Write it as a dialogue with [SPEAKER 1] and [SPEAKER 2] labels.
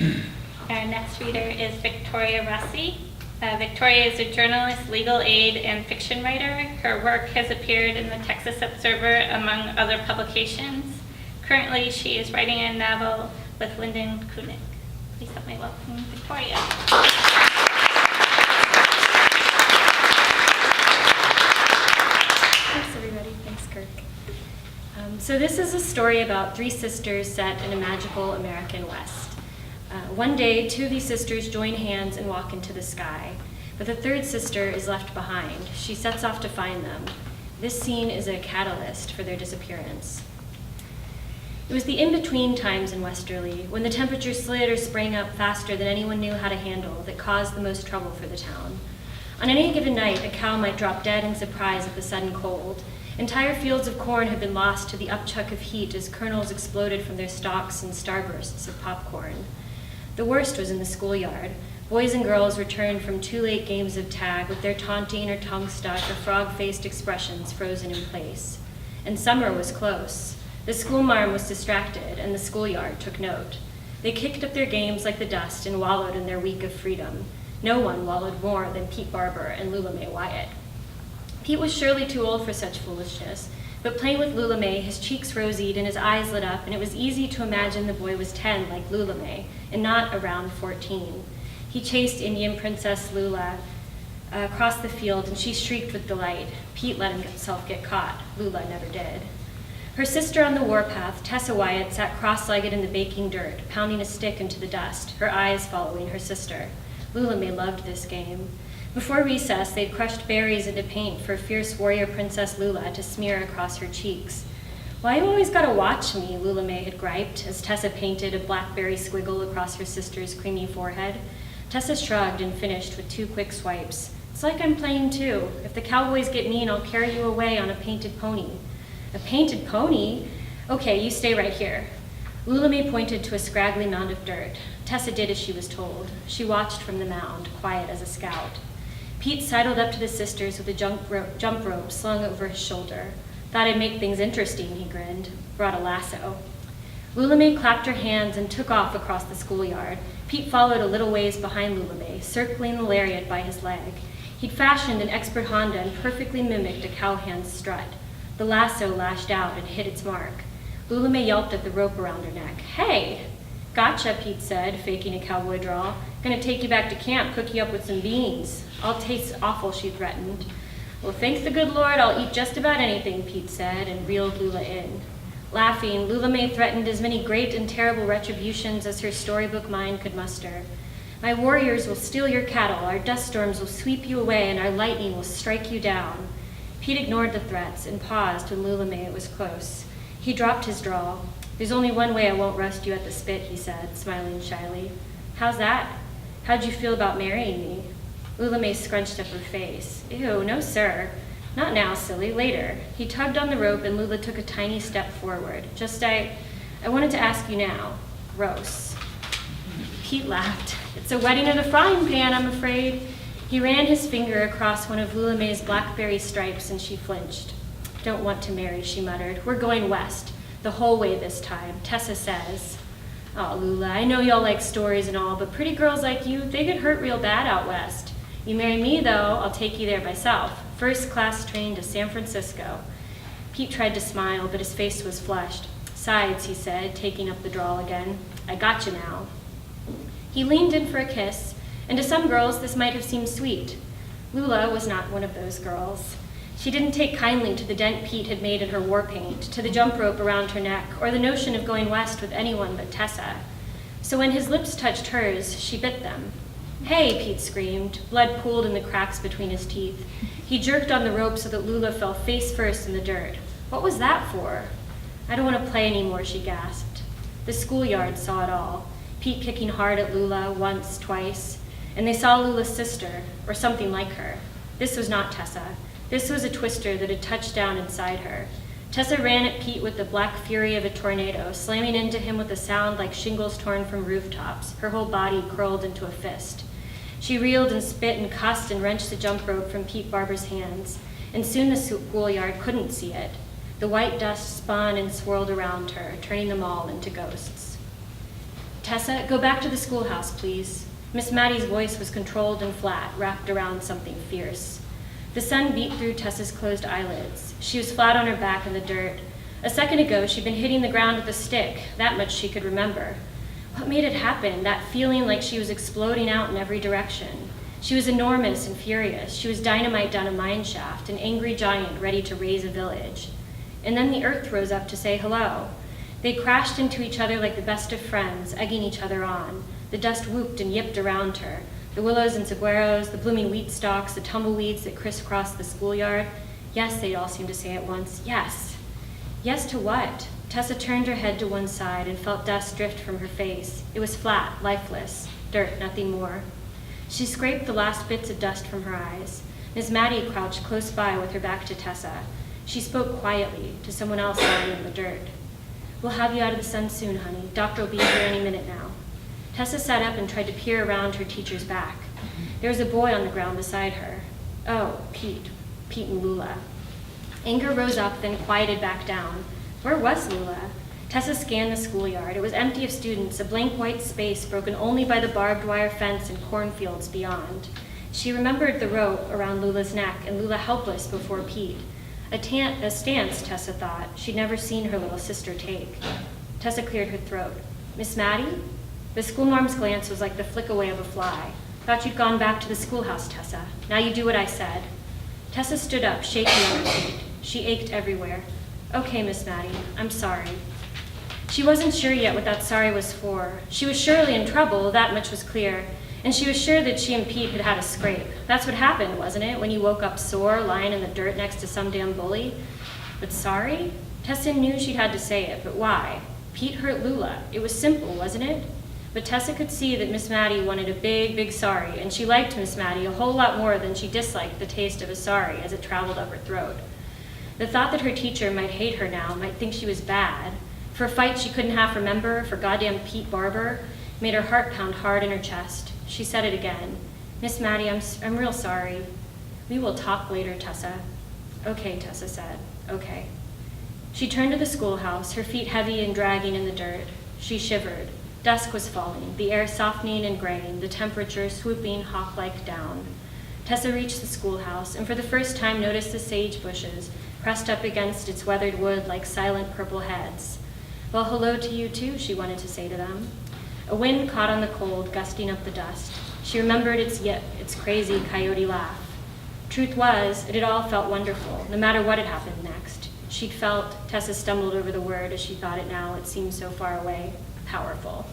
[SPEAKER 1] Our next reader is Victoria Rossi. Victoria is a journalist, legal aid, and fiction writer. Her work has appeared in the Texas Observer, among other publications. Currently, she is writing a novel with Lyndon Kunik. Please help me welcome Victoria.
[SPEAKER 2] Thanks, everybody. Thanks, Kirk. So this is a story about three sisters set in a magical American West. One day, two of these sisters join hands and walk into the sky, but the third sister is left behind. She sets off to find them. This scene is a catalyst for their disappearance. It was the in-between times in Westerly, when the temperature slid or sprang up faster than anyone knew how to handle, that caused the most trouble for the town. On any given night, a cow might drop dead in surprise at the sudden cold. Entire fields of corn had been lost to the upchuck of heat as kernels exploded from their stalks in starbursts of popcorn. The worst was in the schoolyard. Boys and girls returned from 2 late games of tag with their taunting or tongue-stuck or frog-faced expressions frozen in place. And summer was close. The schoolmarm was distracted, and the schoolyard took note. They kicked up their games like the dust and wallowed in their week of freedom. No one wallowed more than Pete Barber and Lula Mae Wyatt. Pete was surely too old for such foolishness, but playing with Lula Mae, his cheeks rosied and his eyes lit up, and it was easy to imagine the boy was 10 like Lula Mae, and not around 14. He chased Indian Princess Lula across the field, and she shrieked with delight. Pete let himself get caught. Lula never did. Her sister on the warpath, Tessa Wyatt, sat cross-legged in the baking dirt, pounding a stick into the dust, her eyes following her sister. Lula Mae loved this game. Before recess, they'd crushed berries into paint for fierce warrior Princess Lula to smear across her cheeks. "Why you always gotta watch me?" Lula Mae had griped as Tessa painted a blackberry squiggle across her sister's creamy forehead. Tessa shrugged and finished with 2 quick swipes. "It's like I'm playing too. If the cowboys get mean, I'll carry you away on a painted pony." "A painted pony? Okay, you stay right here." Lula Mae pointed to a scraggly mound of dirt. Tessa did as she was told. She watched from the mound, quiet as a scout. Pete sidled up to the sisters with a jump rope slung over his shoulder. "Thought I'd make things interesting," he grinned. "Brought a lasso." Lula Mae clapped her hands and took off across the schoolyard. Pete followed a little ways behind Lula Mae, circling the lariat by his leg. He'd fashioned an expert Honda and perfectly mimicked a cowhand's strut. The lasso lashed out and hit its mark. Lula Mae yelped at the rope around her neck. "Hey!" "Gotcha," Pete said, faking a cowboy drawl. "Gonna take you back to camp, cook you up with some beans." "I'll taste awful," she threatened. "Well, thank the good Lord, I'll eat just about anything," Pete said, and reeled Lula in. Laughing, Lula Mae threatened as many great and terrible retributions as her storybook mind could muster. "My warriors will steal your cattle, our dust storms will sweep you away, and our lightning will strike you down." Pete ignored the threats and paused when Lula Mae was close. He dropped his drawl. "There's only one way I won't roast you at the spit," he said, smiling shyly. "How's that? How'd you feel about marrying me?" Lula Mae scrunched up her face. "Ew, no sir. Not now, silly, later." He tugged on the rope and Lula took a tiny step forward. I wanted to ask you now. Gross." Pete laughed. "It's a wedding of the frying pan, I'm afraid." He ran his finger across one of Lula Mae's blackberry stripes and she flinched. "Don't want to marry," she muttered. "We're going west. The whole way this time. Tessa says." "Oh, Lula, I know y'all like stories and all, but pretty girls like you, they get hurt real bad out west. You marry me, though, I'll take you there myself. First-class train to San Francisco." Pete tried to smile, but his face was flushed. "Sides," he said, taking up the drawl again. "I got you now." He leaned in for a kiss, and to some girls this might have seemed sweet. Lula was not one of those girls. She didn't take kindly to the dent Pete had made in her war paint, to the jump rope around her neck, or the notion of going west with anyone but Tessa. So when his lips touched hers, she bit them. "Hey," Pete screamed. Blood pooled in the cracks between his teeth. He jerked on the rope so that Lula fell face first in the dirt. "What was that for?" "I don't want to play anymore," she gasped. The schoolyard saw it all. Pete kicking hard at Lula once, twice, and they saw Lula's sister, or something like her. This was not Tessa. This was a twister that had touched down inside her. Tessa ran at Pete with the black fury of a tornado, slamming into him with a sound like shingles torn from rooftops, her whole body curled into a fist. She reeled and spit and cussed and wrenched the jump rope from Pete Barber's hands, and soon the schoolyard couldn't see it. The white dust spun and swirled around her, turning them all into ghosts. Tessa, go back to the schoolhouse, please. Miss Maddie's voice was controlled and flat, wrapped around something fierce. The sun beat through Tessa's closed eyelids. She was flat on her back in the dirt. A second ago, she'd been hitting the ground with a stick, that much she could remember. What made it happen, that feeling like she was exploding out in every direction? She was enormous and furious. She was dynamite down a mine shaft, an angry giant ready to raise a village. And then the earth rose up to say hello. They crashed into each other like the best of friends, egging each other on. The dust whooped and yipped around her. The willows and saguaros, the blooming wheat stalks, the tumbleweeds that crisscrossed the schoolyard. Yes, they all seemed to say at once, yes. Yes to what? Tessa turned her head to one side and felt dust drift from her face. It was flat, lifeless, dirt, nothing more. She scraped the last bits of dust from her eyes. Miss Maddie crouched close by with her back to Tessa. She spoke quietly to someone else lying in the dirt. We'll have you out of the sun soon, honey. Doctor will be here any minute now. Tessa sat up and tried to peer around her teacher's back. There was a boy on the ground beside her. Oh, Pete and Lula. Anger rose up, then quieted back down. Where was Lula? Tessa scanned the schoolyard. It was empty of students, a blank white space broken only by the barbed wire fence and cornfields beyond. She remembered the rope around Lula's neck and Lula helpless before Pete. A stance, Tessa thought, she'd never seen her little sister take. Tessa cleared her throat. Miss Maddie? The schoolmarm's glance was like the flick away of a fly. Thought you'd gone back to the schoolhouse, Tessa. Now you do what I said. Tessa stood up, shaking on her feet. She ached everywhere. Okay, Miss Maddie, I'm sorry. She wasn't sure yet what that sorry was for. She was surely in trouble, that much was clear. And she was sure that she and Pete had had a scrape. That's what happened, wasn't it, when you woke up sore, lying in the dirt next to some damn bully? But sorry? Tessa knew she'd had to say it, but why? Pete hurt Lula. It was simple, wasn't it? But Tessa could see that Miss Maddie wanted a big, big sorry, and she liked Miss Maddie a whole lot more than she disliked the taste of a sorry as it traveled up her throat. The thought that her teacher might hate her now, might think she was bad, for a fight she couldn't half remember, for goddamn Pete Barber, made her heart pound hard in her chest. She said it again. Miss Maddie, I'm real sorry. We will talk later, Tessa. Okay, Tessa said. Okay. She turned to the schoolhouse, her feet heavy and dragging in the dirt. She shivered. Dusk was falling, the air softening and graying, the temperature swooping hawk-like down. Tessa reached the schoolhouse, and for the first time noticed the sage bushes pressed up against its weathered wood like silent purple heads. Well, hello to you too, she wanted to say to them. A wind caught on the cold, gusting up the dust. She remembered its crazy coyote laugh. Truth was, it had all felt wonderful, no matter what had happened next. She'd felt, Tessa stumbled over the word as she thought it now, it seemed so far away, powerful.